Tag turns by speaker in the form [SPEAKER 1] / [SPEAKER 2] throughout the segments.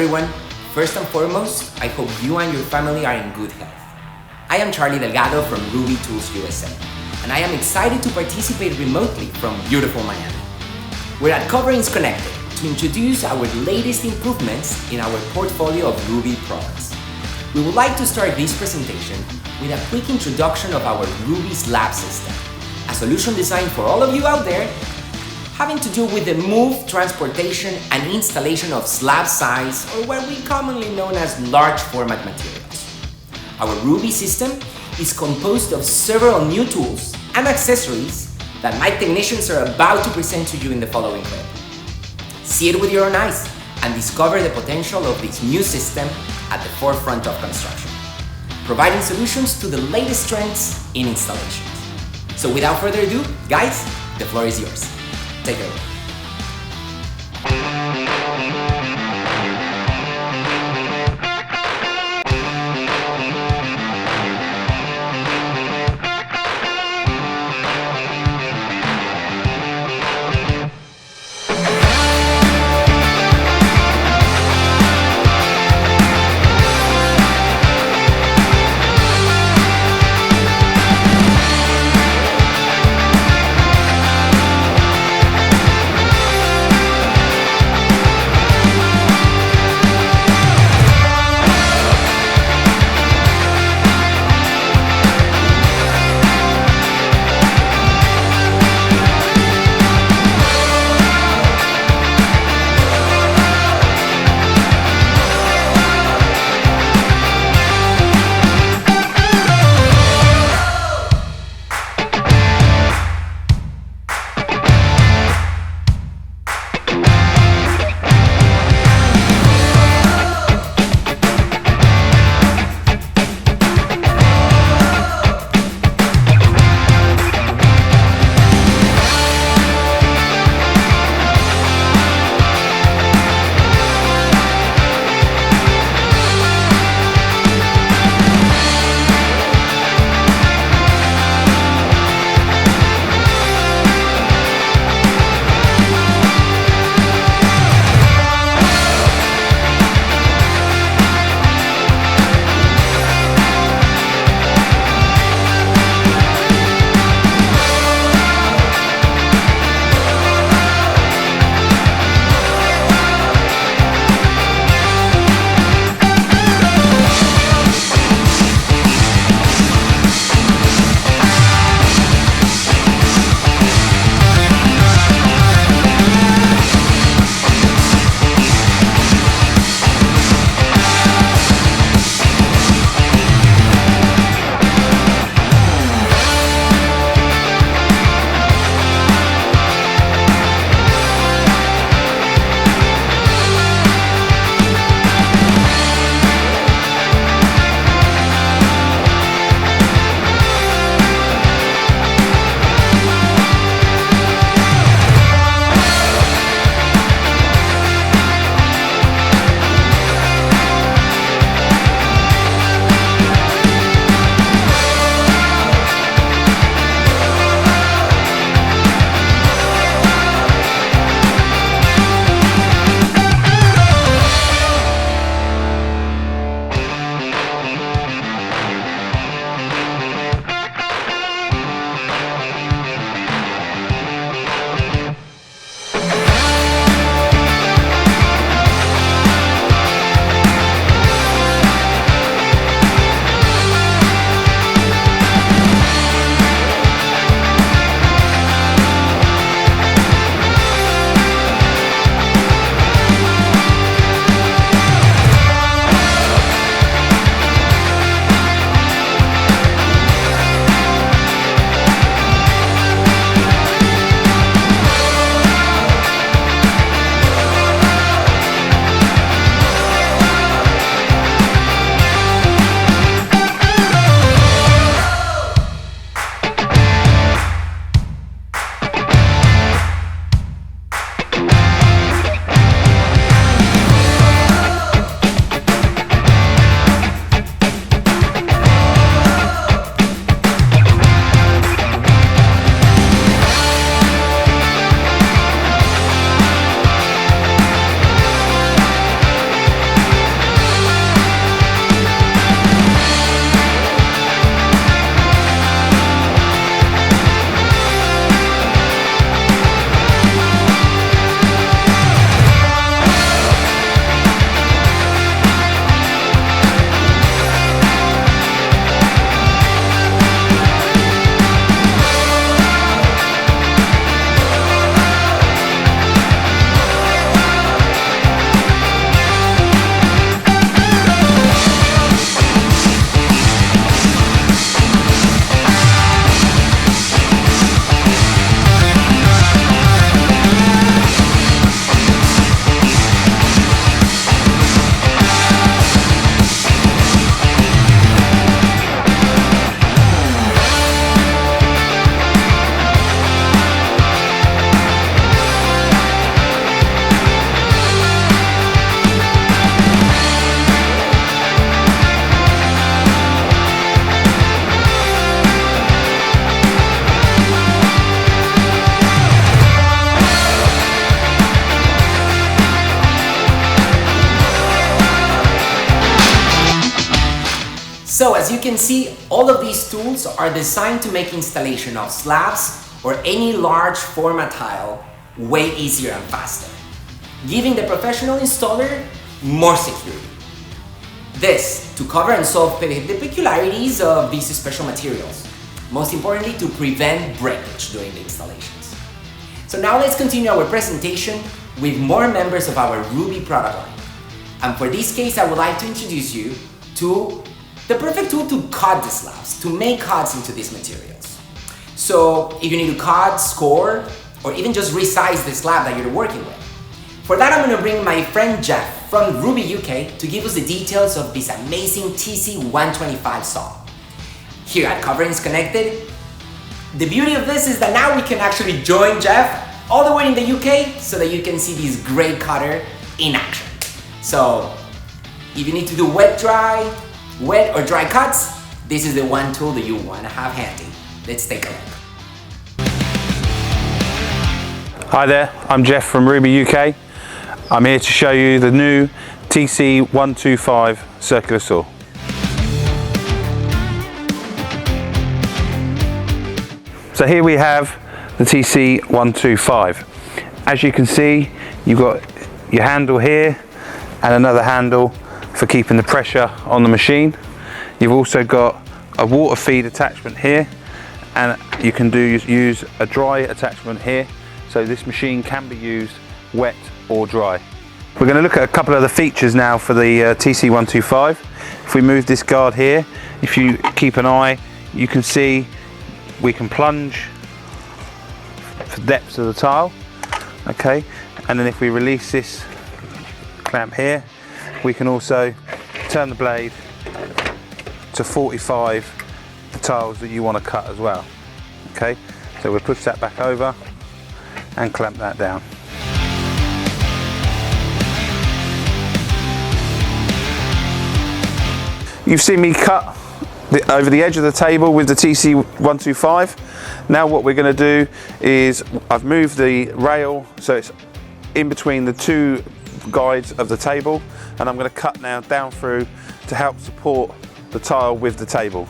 [SPEAKER 1] everyone. First and foremost, I hope you and your family are in good health. I am Charlie Delgado from RUBI Tools USA, and I am excited to participate remotely from beautiful Miami. We're at Coverings Connected to introduce our latest improvements in our portfolio of RUBI products. We would like to start this presentation with a quick introduction of our RUBI SLAB system, a solution designed for all of you out there having to do with the move, transportation, and installation of slab size, or what we commonly known as large format materials. Our RUBI system is composed of several new tools and accessories that my technicians are about to present to you in the following clip. See it with your own eyes and discover the potential of this new system at the forefront of construction, providing solutions to the latest trends in installations. So without further ado, guys, the floor is yours. Take it away. So as you can see, all of these tools are designed to make installation of slabs or any large format tile way easier and faster, giving the professional installer more security. This to cover and solve the peculiarities of these special materials, most importantly to prevent breakage during the installations. So now let's continue our presentation with more members of our RUBI product line. And for this case, I would like to introduce you to the perfect tool to cut the slabs, to make cuts into these materials. So if you need to cut, score, or even just resize the slab that you're working with. For that, I'm going to bring my friend Jeff from RUBI UK to give us the details of this amazing TC125 saw. Here at Coverings Connected, the beauty of this is that now we can actually join Jeff all the way in the UK so that you can see this great cutter in action. So if you need to do wet or dry cuts, this is the one tool that you want to have handy. Let's take a look.
[SPEAKER 2] Hi there, I'm Jeff from RUBI UK. I'm here to show you the new TC125 circular saw. So here we have the TC125. As you can see, you've got your handle here and another handle for keeping the pressure on the machine. You've also got a water feed attachment here, and you can use a dry attachment here, so this machine can be used wet or dry. We're going to look at a couple of the features now for the TC125. If we move this guard here, if you keep an eye, you can see we can plunge for depths of the tile, okay, and then if we release this clamp here, we can also turn the blade to 45 the tiles that you want to cut as well. Okay, so we'll push that back over and clamp that down. You've seen me cut over the edge of the table with the TC125. Now what we're going to do is I've moved the rail so it's in between the two guides of the table, and I'm going to cut now down through to help support the tile with the table.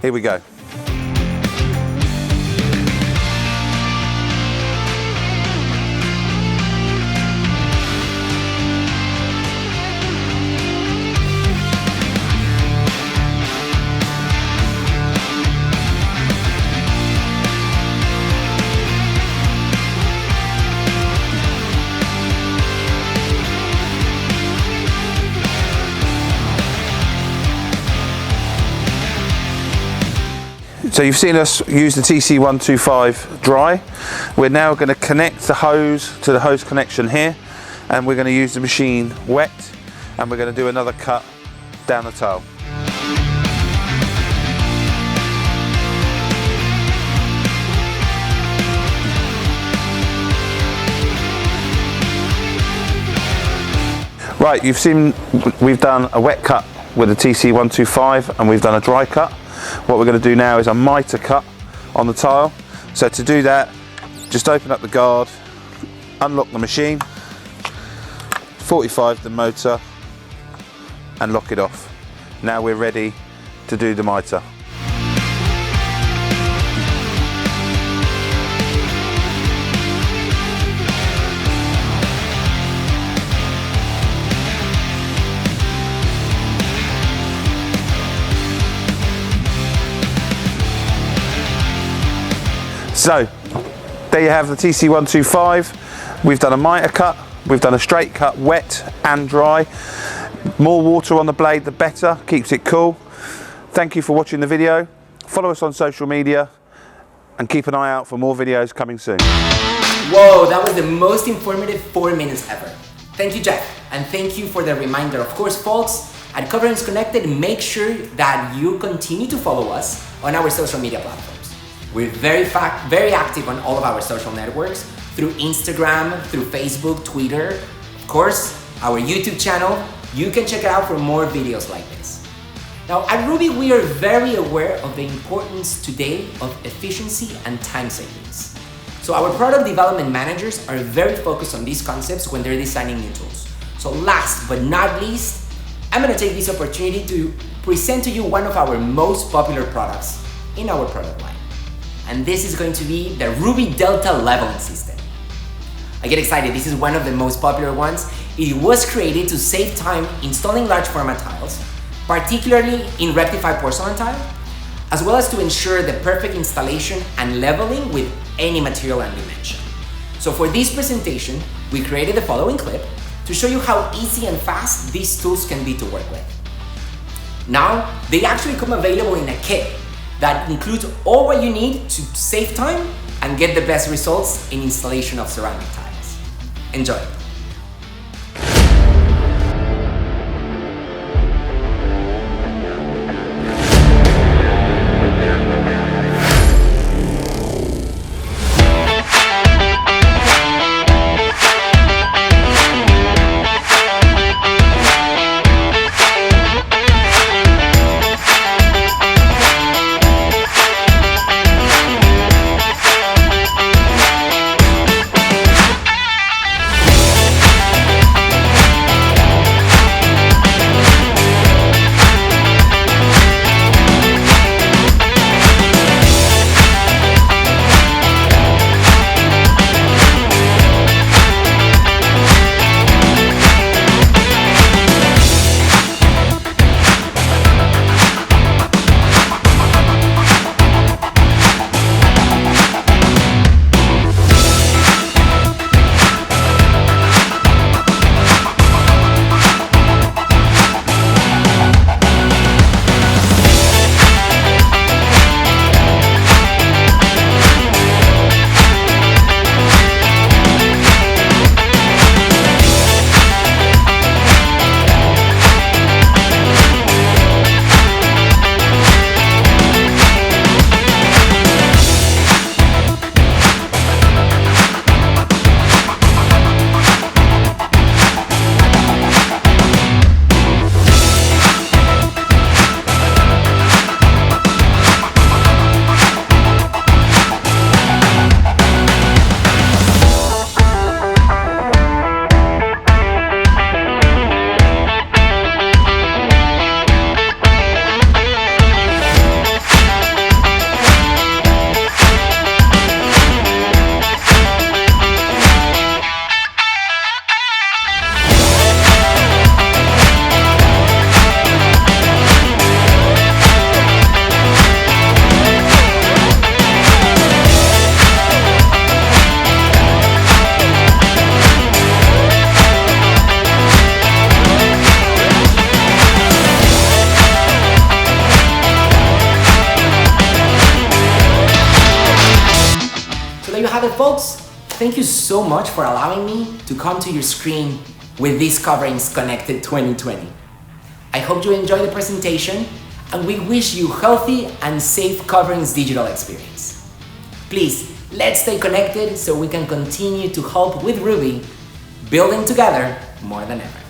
[SPEAKER 2] Here we go. So you've seen us use the TC125 dry. We're now going to connect the hose to the hose connection here, and we're going to use the machine wet, and we're going to do another cut down the tile. Right, you've seen we've done a wet cut with the TC125 and we've done a dry cut. What we're going to do now is a mitre cut on the tile. So to do that, just open up the guard, unlock the machine, 45 the motor, and lock it off. Now we're ready to do the mitre. So there you have the TC125. We've done a mitre cut, we've done a straight cut, wet and dry. More water on the blade the better, keeps it cool. Thank you for watching the video. Follow us on social media and keep an eye out for more videos coming soon.
[SPEAKER 1] Whoa, that was the most informative 4 minutes ever. Thank you, Jeff, and thank you for the reminder. Of course, folks, at Coverings Connected, make sure that you continue to follow us on our social media platforms. We're very active on all of our social networks, through Instagram, through Facebook, Twitter, of course, our YouTube channel. You can check it out for more videos like this. Now, at RUBI, we are very aware of the importance today of efficiency and time savings. So our product development managers are very focused on these concepts when they're designing new tools. So last but not least, I'm going to take this opportunity to present to you one of our most popular products in our product line. And this is going to be the RUBI Delta leveling system. I get excited, this is one of the most popular ones. It was created to save time installing large format tiles, particularly in rectified porcelain tile, as well as to ensure the perfect installation and leveling with any material and dimension. So for this presentation, we created the following clip to show you how easy and fast these tools can be to work with. Now, they actually come available in a kit that includes all what you need to save time and get the best results in installation of ceramic tiles. Enjoy! There you have it, folks. Thank you so much for allowing me to come to your screen with these coverings connected 2020. I hope you enjoyed the presentation and we wish you healthy and safe coverings digital experience. Please, let's stay connected so we can continue to help with RUBI, building together more than ever.